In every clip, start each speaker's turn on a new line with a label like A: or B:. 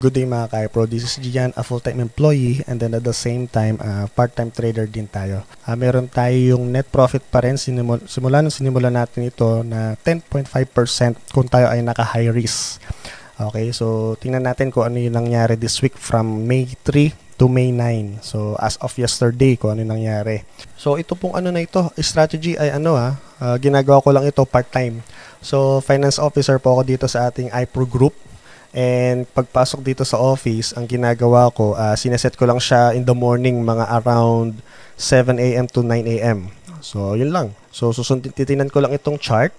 A: Good day mga ka-iPro. This is Gian, a full-time employee and then at the same time, part-time trader din tayo. Meron tayo yung net profit pa rin simula nung sinimula natin ito na 10.5% kung tayo ay naka-high risk. Okay, so tingnan natin kung ano yung nangyari this week from May 3 to May 9. So as of yesterday, kung ano yung nangyari. So ito pong ano na ito, strategy ay ginagawa ko lang ito part-time. So finance officer po ako dito sa ating iPro group. And pagpasok dito sa office, ang ginagawa ko, sineset ko lang siya in the morning, mga around 7 a.m. to 9 a.m. So, yun lang. So, titingnan ko lang itong chart.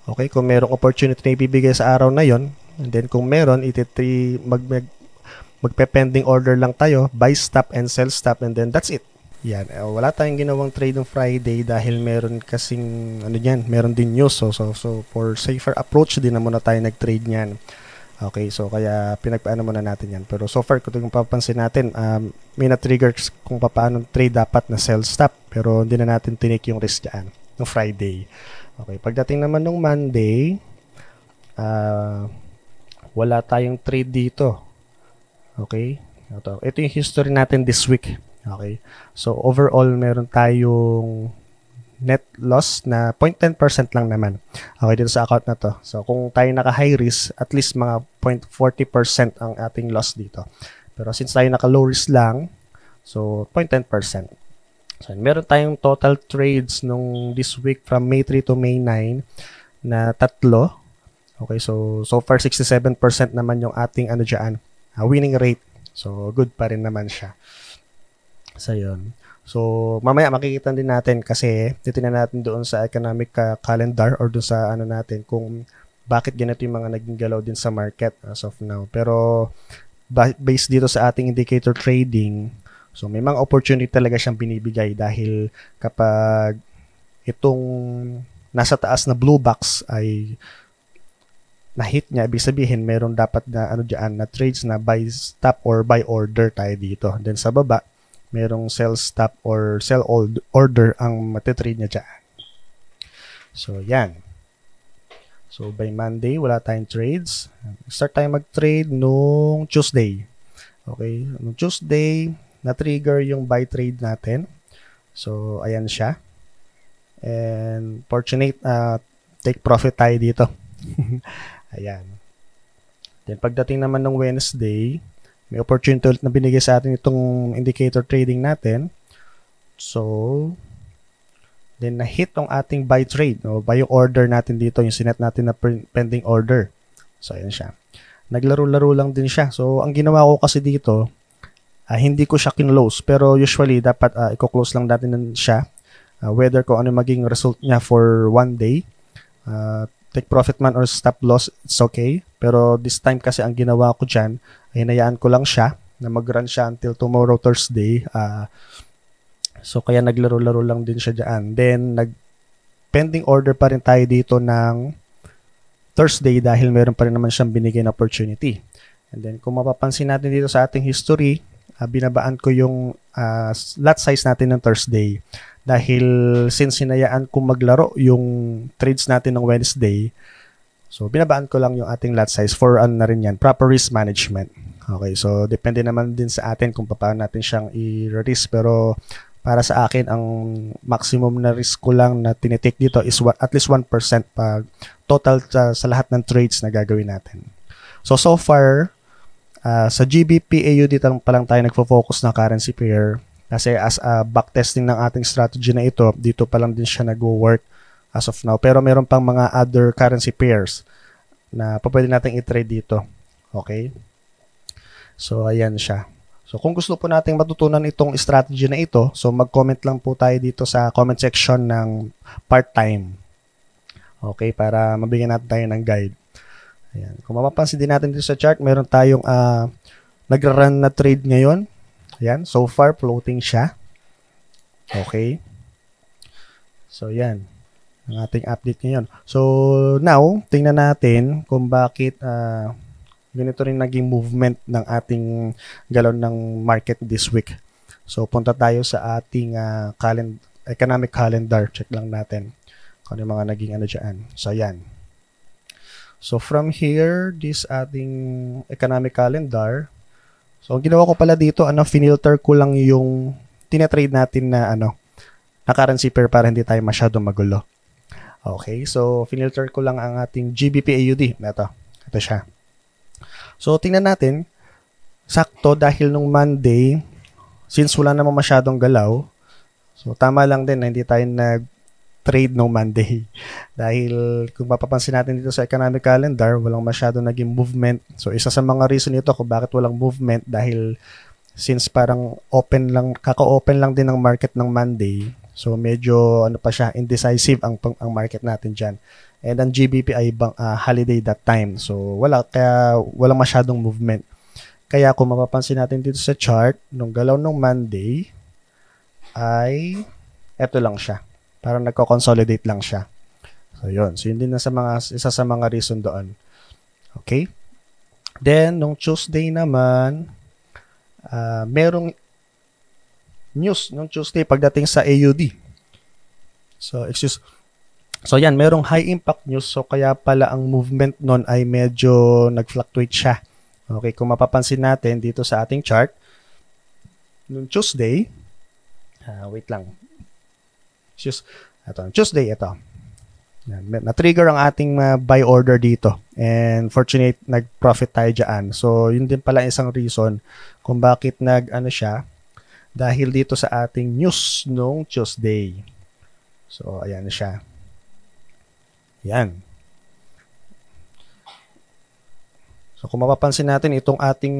A: Okay, kung merong opportunity na ibibigay sa araw na yon, and then kung meron, magpe-pending order lang tayo, buy stop and sell stop, and then that's it. Yan. Wala tayong ginawang trade on Friday dahil meron kasing, meron din news. So for safer approach, din na muna tayo nag-trade niyan. Okay, so kaya pinagpaano muna natin yan. Pero so far, kung papansin natin, may na-trigger kung paano trade dapat na sell stop. Pero hindi na natin tinake yung risk dyan no Friday. Okay, pagdating naman ng Monday, wala tayong trade dito. Okay, ito yung history natin this week. Okay, so overall, meron tayong net loss na 0.10% lang naman. Okay, dito sa account na to. So, kung tayo naka-high risk, at least mga 0.40% ang ating loss dito. Pero since tayo naka-low risk lang, so 0.10%. So, meron tayong total trades nung this week from May 3 to May 9 na 3. Okay, so far 67% naman yung ating winning rate. So, good pa rin naman siya. So, yun. So, mamaya makikita din natin kasi titingnan natin doon sa economic calendar or doon sa natin kung bakit ganito yung mga naging galaw din sa market as of now. Pero, based dito sa ating indicator trading, so may mga opportunity talaga siyang binibigay dahil kapag itong nasa taas na blue box ay na-hit niya, ibig sabihin meron dapat na na trades na buy stop or buy order tayo dito. Then sa baba, merong sell stop or sell order ang matitrade niya dyan. So, yan. So, by Monday, wala tayong trades. Start tayo mag-trade nung Tuesday. Okay? Nung Tuesday, na-trigger yung buy trade natin. So, ayan siya. And, fortunate, take profit tayo dito. Ayan. Then, pagdating naman ng Wednesday, may opportunity ulit na binigay sa atin itong indicator trading natin. So, then na-hit ang ating buy trade. O, buy yung order natin dito, yung sinet natin na pending order. So, ayan siya. Naglaro-laro lang din siya. So, ang ginawa ko kasi dito, hindi ko siya kinlose. Pero usually, dapat i-close lang natin siya. Whether kung ano maging result niya for one day. Take profit man or stop loss, it's okay. Pero this time kasi ang ginawa ko dyan, hinayaan ko lang siya na mag-run siya until tomorrow, Thursday. So, kaya naglaro-laro lang din siya dyan. Then, pending order pa rin tayo dito ng Thursday dahil meron pa rin naman siyang binigay na opportunity. And then, kung mapapansin natin dito sa ating history, binabaan ko yung lot size natin ng Thursday. Dahil since hinayaan kong maglaro yung trades natin ng Wednesday, so binabaan ko lang yung ating lot size for na rin yan, proper risk management. Okay, so depende naman din sa atin kung paano natin siyang i-risk. Pero para sa akin, ang maximum na risk ko lang na tinitake dito is at least 1% pag total sa lahat ng trades na gagawin natin. So far, sa GBP AUD pa lang tayo nagfo-focus na currency pair. Kasi as a backtesting ng ating strategy na ito, dito pa lang din siya nag-work as of now. Pero meron pang mga other currency pairs na pwede natin i-trade dito. Okay? So, ayan siya. So, kung gusto po nating matutunan itong strategy na ito, so mag-comment lang po tayo dito sa comment section ng part-time. Okay? Para mabigyan natin tayo ng guide. Ayan. Kung mapapansin din natin dito sa chart, meron tayong nagra-run na trade ngayon. Ayan, so far floating siya. Okay. So, yan. Ang ating update ngayon. So, now, tingnan natin kung bakit ganito rin naging movement ng ating galaw ng market this week. So, punta tayo sa ating economic calendar. Check lang natin kung ano yung mga naging dyan. So, yan. So from here, this ating economic calendar. So ang ginawa ko pala dito, finilter ko lang yung tinetrade natin na na currency pair para hindi tayo masyadong magulo. Okay, so finilter ko lang ang ating GBP AUD. Ito siya. So tingnan natin, sakto dahil nung Monday, since wala namang masyadong galaw, so tama lang din na hindi tayo nag-trade no Monday. Dahil kung mapapansin natin dito sa economic calendar, walang masyadong naging movement. So isa sa mga reason nito kung bakit walang movement dahil since parang kaka-open lang din ng market ng Monday. So medyo pa siya, indecisive ang market natin diyan. And ang GBP ay holiday that time. So kaya walang masyadong movement. Kaya kung mapapansin natin dito sa chart, nung galaw ng Monday ay eto lang siya. Parang nagko-consolidate lang siya. So, yun. So, yun din na isa sa mga reason doon. Okay? Then, nung Tuesday naman, merong news nung Tuesday pagdating sa AUD. So, yan. Merong high impact news. So, kaya pala ang movement nun ay medyo nag-fluctuate siya. Okay? Kung mapapansin natin dito sa ating chart, nung Tuesday, wait lang. Tuesday, ito. Na-trigger ang ating buy order dito. And fortunate, nag-profit tayo dyan. So, yun din pala isang reason kung bakit siya. Dahil dito sa ating news nung Tuesday. So, ayan na siya. Yan. So, kung mapapansin natin, itong ating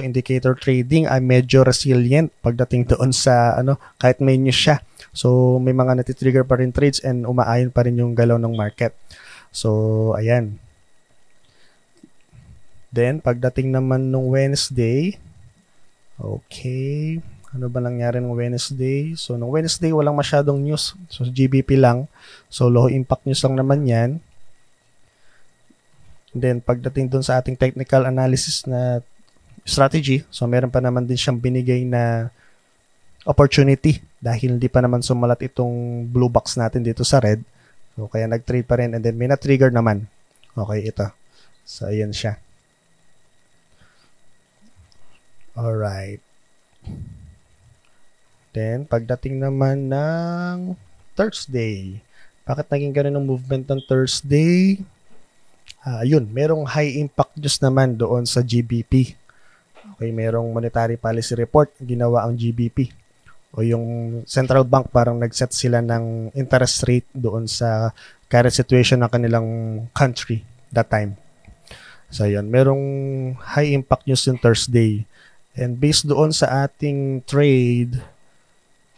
A: indicator trading ay medyo resilient pagdating doon sa kahit may news siya. So, may mga natitrigger pa rin trades and umaayon pa rin yung galaw ng market. So, ayan. Then, pagdating naman nung Wednesday, okay, ano ba nangyari nung Wednesday? So, nung Wednesday, walang masyadong news. So, GBP lang. So, low impact news lang naman yan. Then, pagdating dun sa ating technical analysis na strategy, so meron pa naman din siyang binigay na opportunity dahil hindi pa naman sumalat itong blue box natin dito sa red. So, kaya nag-trade pa rin and then may na-trigger naman. Okay, ito. So, ayan siya. Alright. Then, pagdating naman ng Thursday, bakit naging ganun ang movement ng Thursday? Yun, merong high impact news naman doon sa GBP. Okay, merong monetary policy report ginawa ang GBP. O yung central bank parang nag-set sila ng interest rate doon sa current situation ng kanilang country that time. So yun, merong high impact news yung Thursday. And based doon sa ating trade,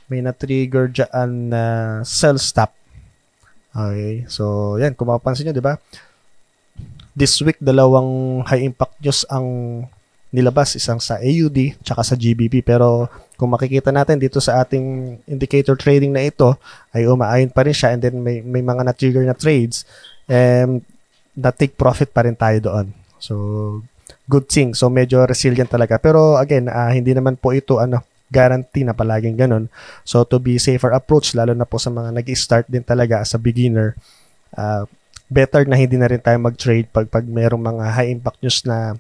A: may na-trigger dyan na sell stop. Okay, so yan, kung mapapansin nyo, di ba? This week, dalawang high impact news ang nilabas, isang sa AUD tsaka sa GBP. Pero kung makikita natin dito sa ating indicator trading na ito, ay umaayon pa rin siya and then may mga na-trigger na trades and na-take profit pa rin tayo doon. So, good thing. So, medyo resilient talaga. Pero again, hindi naman po ito guarantee na palaging ganun. So, to be safer approach, lalo na po sa mga nag-start din talaga as a beginner, better na hindi na rin tayo mag-trade pag mayroong mga high impact news na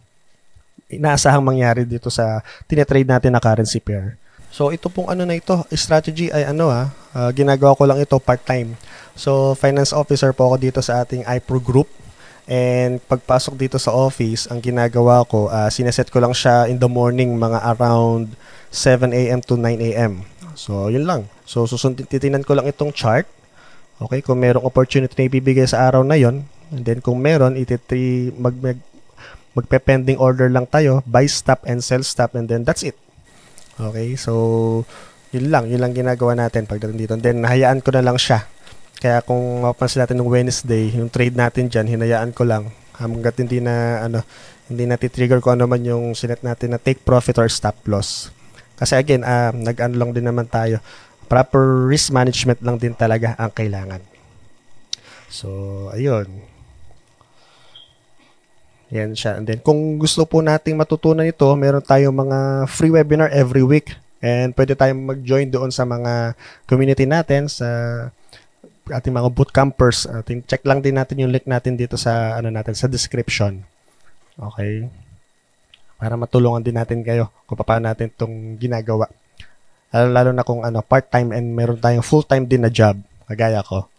A: inaasahang mangyari dito sa tinetrade natin na currency pair. So, ito pong na ito, strategy ay ginagawa ko lang ito part-time. So, finance officer po ako dito sa ating iPro Group. And pagpasok dito sa office, ang ginagawa ko, sineset ko lang siya in the morning, mga around 7 a.m. to 9 a.m. So, yun lang. So, titingnan ko lang itong chart. Okay, kung merong opportunity na ibibigay sa araw na yon, and then kung meron, magpe-pending order lang tayo, buy stop and sell stop, and then that's it. Okay, so yun lang ginagawa natin pagdating dito. And then nahayaan ko na lang siya. Kaya kung mapapansin natin ng Wednesday, yung trade natin dyan, hinayaan ko lang hanggat hindi na titrigger ko man yung sinet natin na take profit or stop loss. Kasi again, lang din naman tayo. Proper risk management lang din talaga ang kailangan. So, ayun. Yan siya. And then, kung gusto po nating matutunan ito, meron tayong mga free webinar every week. And pwede tayong mag-join doon sa mga community natin. ating mga bootcampers, check lang din natin yung link natin dito sa sa description. Okay? Para matulungan din natin kayo kung paano natin itong ginagawa. Lalo na kung part-time and meron tayong full-time din na job, kagaya ko.